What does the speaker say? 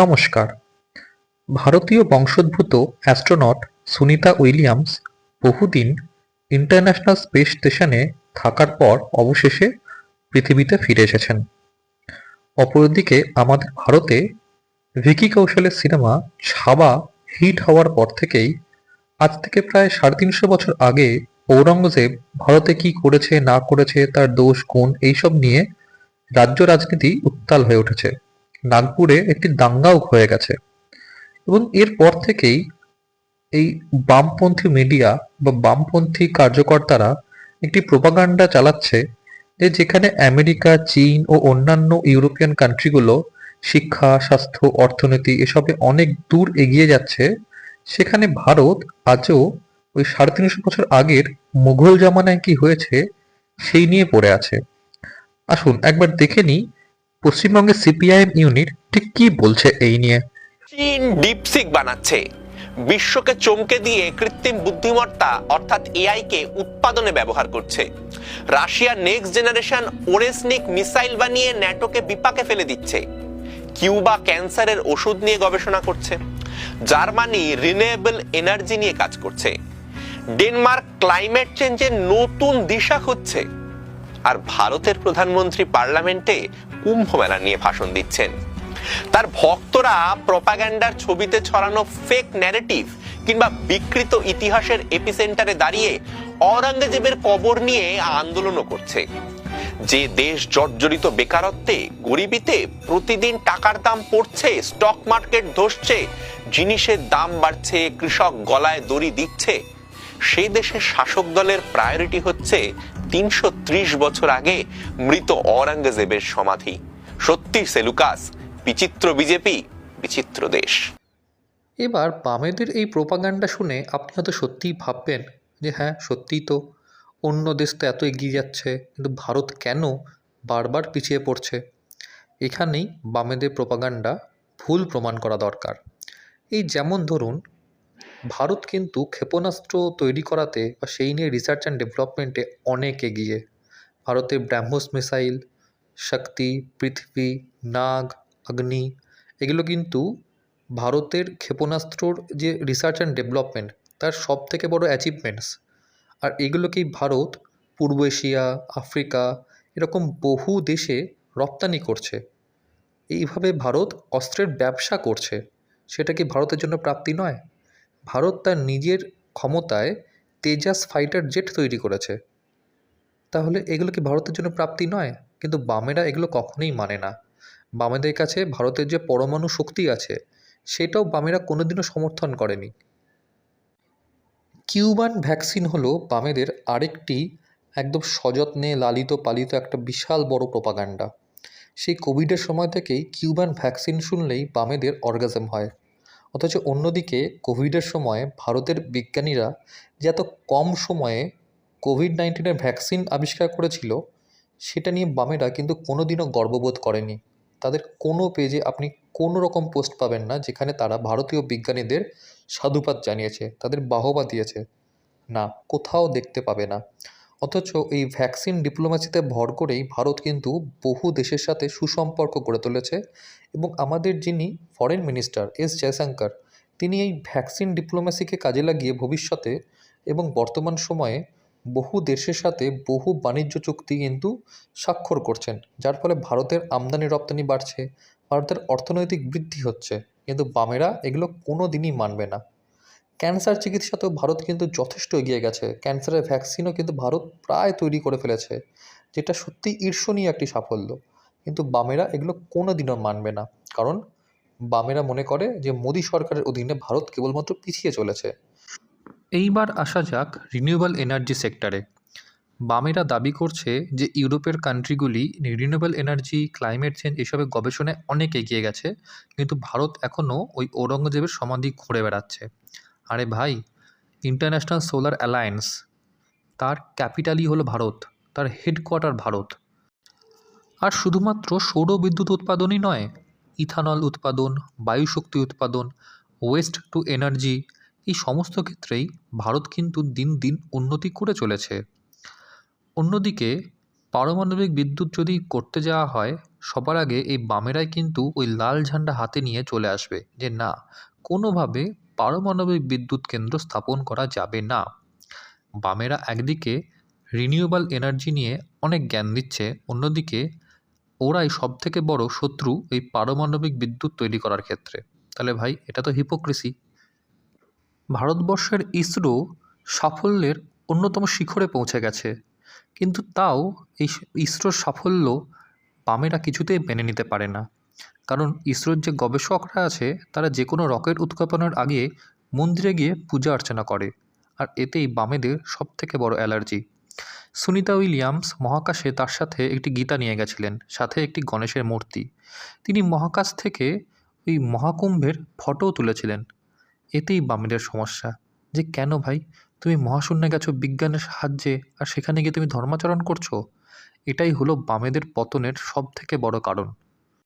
নমস্কার। ভারতীয় বংশোদ্ভূত অ্যাস্ট্রোনট সুনিতা উইলিয়ামস বহুদিন ইন্টারন্যাশনাল স্পেস স্টেশনে থাকার পর অবশেষে পৃথিবীতে ফিরে এসেছেন। অপরদিকে আমাদের ভারতে ভিকি কৌশলের সিনেমা ছাবা হিট হওয়ার পর থেকেই আজ থেকে প্রায় ৩৫০ বছর আগে ঔরঙ্গজেব ভারতে কি করেছে না করেছে, তার দোষ গুণ এইসব নিয়ে রাজ্য রাজনীতি উত্তাল হয়ে উঠেছে। নাগপুরে একটি দাঙ্গাও হয়ে গেছে এবং এরপর থেকেই এই বামপন্থী মিডিয়া বা বামপন্থী কার্যকর্তারা একটি প্রোপাগান্ডা চালাচ্ছে যে যেখানে আমেরিকা, চীন ও অন্যান্য ইউরোপিয়ান কান্ট্রিগুলো শিক্ষা, স্বাস্থ্য, অর্থনীতি এসবে অনেক দূর এগিয়ে যাচ্ছে, সেখানে ভারত আজও ওই ৩৫০ বছর আগের মুঘল জামানায় কি হয়েছে সেই নিয়ে পড়ে আছে। আসুন একবার দেখে নিই পশ্চিমবঙ্গের সিপিআইএম ইউনিট ঠিক কি বলছে এই নিয়ে। চীন ডিপসিক বানাচ্ছে, বিশ্বকে চমকে দিয়ে কৃত্রিম বুদ্ধিমত্তা অর্থাৎ এআই কে উৎপাদনে ব্যবহার করছে। রাশিয়া নেক্সট জেনারেশন ওরেসনিক মিসাইল বানিয়ে ন্যাটোকে বিপাকে ফেলে দিচ্ছে। কিউবা ক্যান্সারের ওষুধ নিয়ে গবেষণা করছে। জার্মানি রিনিউয়েবল এনার্জি নিয়ে কাজ করছে। ডেনমার্ক ক্লাইমেট চেঞ্জের নতুন দিশা খুঁজছে। আর ভারতের প্রধানমন্ত্রী পার্লামেন্টে কুম্ভ মেলা নিয়ে ভাষণ দিচ্ছেন। তার ভক্তরা প্রপাগান্ডার ছবিতে ছড়ানো ফেক ন্যারেটিভ কিংবা বিকৃত ইতিহাসের এপিসেন্টারে দাঁড়িয়ে ঔরঙ্গজেবের কবর নিয়ে আন্দোলনও করছে। যে দেশ জর্জরিত বেকারত্বে, গরিবিতে প্রতিদিন টাকার দাম পড়ছে, স্টক মার্কেট ধসছে, জিনিসের দাম বাড়ছে, কৃষক গলায় দড়ি দিচ্ছে, সেই দেশের শাসক দলের প্রায়োরিটি হচ্ছে ৩৩০ বছর আগে মৃত ঔরঙ্গজেবের সমাধি। সত্যি সেলুকাস, বিচিত্র বিজেপি, বিচিত্র দেশ। এবার বামেদের এই প্রোপাগান্ডা শুনে আপনি হয়তো সত্যিই ভাববেন যে হ্যাঁ, সত্যিই তো অন্য দেশ তো এত এগিয়ে যাচ্ছে, কিন্তু ভারত কেন বারবার পিছিয়ে পড়ছে। এখানেই বামেদের প্রোপাগান্ডা ভুল প্রমাণ করা দরকার। এই যেমন ধরুন, ভারত কিন্তু ক্ষেপণাস্ত্র তৈরি করাতে বা সেই নিয়ে রিসার্চ অ্যান্ড ডেভেলপমেন্টে অনেক এগিয়ে। ভারতের ব্রাহ্মস মিসাইল, শক্তি, পৃথিবী, নাগ, অগ্নি এগুলো কিন্তু ভারতের ক্ষেপণাস্ত্রর যে রিসার্চ অ্যান্ড ডেভেলপমেন্ট তার সব থেকে বড় অ্যাচিভমেন্টস। আর এগুলোকেই ভারত পূর্ব এশিয়া, আফ্রিকা এরকম বহু দেশে রপ্তানি করছে। এইভাবে ভারত অস্ত্রের ব্যবসা করছে। সেটা কি ভারতের জন্য প্রাপ্তি নয়? ভারত তার নিজের ক্ষমতায় তেজাস ফাইটার জেট তৈরি করেছে। তাহলে এগুলো কি ভারতের জন্য প্রাপ্তি নয়? কিন্তু বামেরা এগুলো কখনোই মানে না। বামেদের কাছে ভারতের যে পরমাণু শক্তি আছে সেটাও বামেরা কোনোদিনও সমর্থন করেনি। কিউবান ভ্যাকসিন হলো বামেদের আরেকটি একদম সযত্নে লালিত পালিত একটা বিশাল বড় প্রোপাগান্ডা। সেই কোভিডের সময় থেকেই কিউবান ভ্যাকসিন শুনলেই বামেদের অর্গাজম হয়। অথচ অন্যদিকে কোভিডের সময় ভারতের বিজ্ঞানীরা যে এত কম সময়ে কোভিড-১৯ ভ্যাকসিন আবিষ্কার করেছিল সেটা নিয়ে বামেরা কিন্তু কোনোদিনও গর্ববোধ করেনি। তাদের কোনো পেজে আপনি কোনো রকম পোস্ট পাবেন না যেখানে তারা ভারতীয় বিজ্ঞানীদের সাধুবাদ জানিয়েছে, তাদের বাহবা দিয়েছে। না, কোথাও দেখতে পাবে না। অথচ এই ভ্যাকসিন ডিপ্লোম্যাসিতে ভর করেই ভারত কিন্তু বহু দেশের সাথে সুসম্পর্ক গড়ে তুলেছে এবং আমাদের যিনি ফরেন মিনিস্টার জয়শঙ্কর, তিনি এই ভ্যাকসিন ডিপ্লোম্যাসিকে কাজে লাগিয়ে ভবিষ্যতে এবং বর্তমান সময়ে বহু দেশের সাথে বহু বাণিজ্য চুক্তি কিন্তু স্বাক্ষর করছেন, যার ফলে ভারতের আমদানি রপ্তানি বাড়ছে, ভারতের অর্থনৈতিক বৃদ্ধি হচ্ছে। কিন্তু বামেরা এগুলো কোনো দিনই মানবে না। ক্যান্সার চিকিৎসাতেও ভারত কিন্তু যথেষ্ট এগিয়ে গেছে। ক্যান্সারের ভ্যাকসিনও কিন্তু ভারত প্রায় তৈরি করে ফেলেছে, যেটা সত্যিই ঈর্ষণীয় একটি সাফল্য। কিন্তু বামেরা এগুলো কোনো দিনও মানবে না, কারণ বামেরা মনে করে যে মোদী সরকারের অধীনে ভারত কেবলমাত্র পিছিয়ে চলেছে। এইবার আসা যাক রিনিউয়েবল এনার্জি সেক্টরে। বামেরা দাবি করছে যে ইউরোপের কান্ট্রিগুলি রিনিউয়েবল এনার্জি, ক্লাইমেট চেঞ্জ এসবের গবেষণায় অনেক এগিয়ে গেছে, কিন্তু ভারত এখনও ওই ঔরঙ্গজেবের সমাধি ঘুরে বেড়াচ্ছে। আরে ভাই, ইন্টারন্যাশনাল সোলার অ্যালায়েন্স তার ক্যাপিটালই হলো ভারত, তার হেডকোয়ার্টার ভারত। আর শুধুমাত্র সৌর বিদ্যুৎ উৎপাদনই নয়, ইথানল উৎপাদন, বায়ুশক্তি উৎপাদন, ওয়েস্ট টু এনার্জি এই সমস্ত ক্ষেত্রেই ভারত কিন্তু দিন দিন উন্নতি করে চলেছে। অন্যদিকে পারমাণবিক বিদ্যুৎ যদি করতে যাওয়া হয়, সবার আগে এই বামেরাই কিন্তু ওই লাল ঝান্ডা হাতে নিয়ে চলে আসবে যে না, কোনোভাবে পারমাণবিক বিদ্যুৎ কেন্দ্র স্থাপন করা যাবে না। বামেরা একদিকে রিনিউয়েবল এনার্জি নিয়ে অনেক জ্ঞান দিচ্ছে, অন্যদিকে ওরাই সবথেকে বড় শত্রু এই পারমাণবিক বিদ্যুৎ তৈরি করার ক্ষেত্রে। তাহলে ভাই, এটা তো হিপোক্রিসি। ভারতবর্ষের ইসরো সাফল্যের অন্যতম শিখরে পৌঁছে গেছে, কিন্তু তাও এই ইসরোর সাফল্য বামেরা কিছুতেই মেনে নিতে পারে না। কারণ ইসরোর যে গবেষকরা আছে তারা যে কোনো রকেট উৎক্ষেপণের আগে মন্দিরে গিয়ে পূজা অর্চনা করে, আর এতেই বামেদের সবথেকে বড় অ্যালার্জি। সুনিতা উইলিয়ামস মহাকাশে তার সাথে একটি গীতা নিয়ে গেছিলেন, সাথে একটি গণেশের মূর্তি। তিনি মহাকাশ থেকে ওই মহাকুম্ভের ফটোও তুলেছিলেন। এতেই বামেদের সমস্যা, যে কেন ভাই, তুমি মহাশূন্যে গেছো বিজ্ঞানের সাহায্যে, আর সেখানে গিয়ে তুমি ধর্মাচরণ করছো। এটাই হলো বামেদের পতনের সবথেকে বড় কারণ।